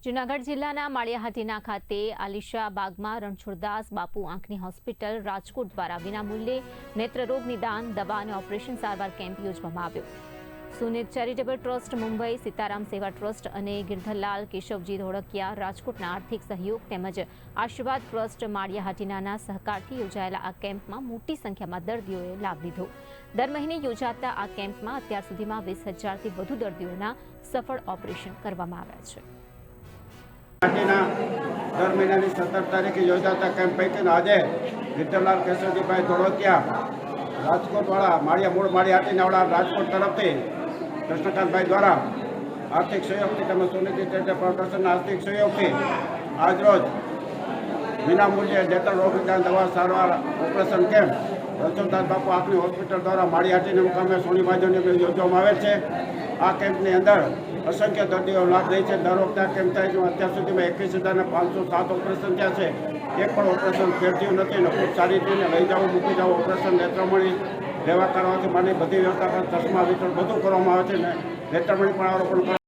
જૂનાગઢ જિલ્લાના માળિયાહાટીના ખાતે આલિશા બાગમાં રણછોડદાસ બાપુ આંખની હોસ્પિટલ રાજકોટ દ્વારા વિનામૂલ્યે નેત્રરોગ નિદાન દવા અને ઓપરેશન સારવાર કેમ્પ યોજવામાં આવ્યો। સુનિત ચેરિટેબલ ટ્રસ્ટ મુંબઈ, સીતારામ સેવા ટ્રસ્ટ અને ગિરધરલાલ કેશવજી ધોળકિયા રાજકોટના આર્થિક સહયોગ તેમજ આશીર્વાદ ટ્રસ્ટ માળિયાહાટીના સહકારથી યોજાયેલા આ કેમ્પમાં મોટી સંખ્યામાં દર્દીઓએ લાભ લીધો। દર મહિને યોજાતા આ કેમ્પમાં અત્યાર સુધીમાં 20,000થી વધુ દર્દીઓના સફળ ઓપરેશન કરવામાં આવ્યા છે। દર મહિનાની 17 તારીખે યોજાતા કેમ્પ પૈકીનો આજે ગિરધરલાલ કેશવજીભાઈ ધોળકિયા રાજકોટવાળા માળિયાહાટીના રાજકોટ તરફથી કૃષ્ણકાંતભાઈ દ્વારા આર્થિક સહયોગથી તેમજ સુનિધિ ચેરિટેબલ ટ્રસ્ટના આર્થિક સહયોગથી આજરોજ વિનામૂલ્યે નેત્ર રોગ નિદાન દવા સારવાર ઓપરેશન કેમ્પ રણછોડદાસ બાપુ આંખની હોસ્પિટલ દ્વારા માળિયાહાટીના મુકામે સોની બાજુની યોજવામાં આવે છે। આ કેમ્પની અંદર અસંખ્ય દર્દીઓ લાભ લે છે। દર વખતે આ કેમ્પ થાય છે। અત્યાર સુધીમાં 21,507 ઓપરેશન થયા છે। એક પણ ઓપરેશન ફેલ થયું નથી ને ખૂબ સારી રીતે લઈ જવું મૂકી જવું ઓપરેશન નેત્રમણી લેવા કરવાથી મને બધી વ્યવસ્થા ચશ્મા વિતરણ બધું કરવામાં આવે છે ને નેત્રમણી પણ આરોપણ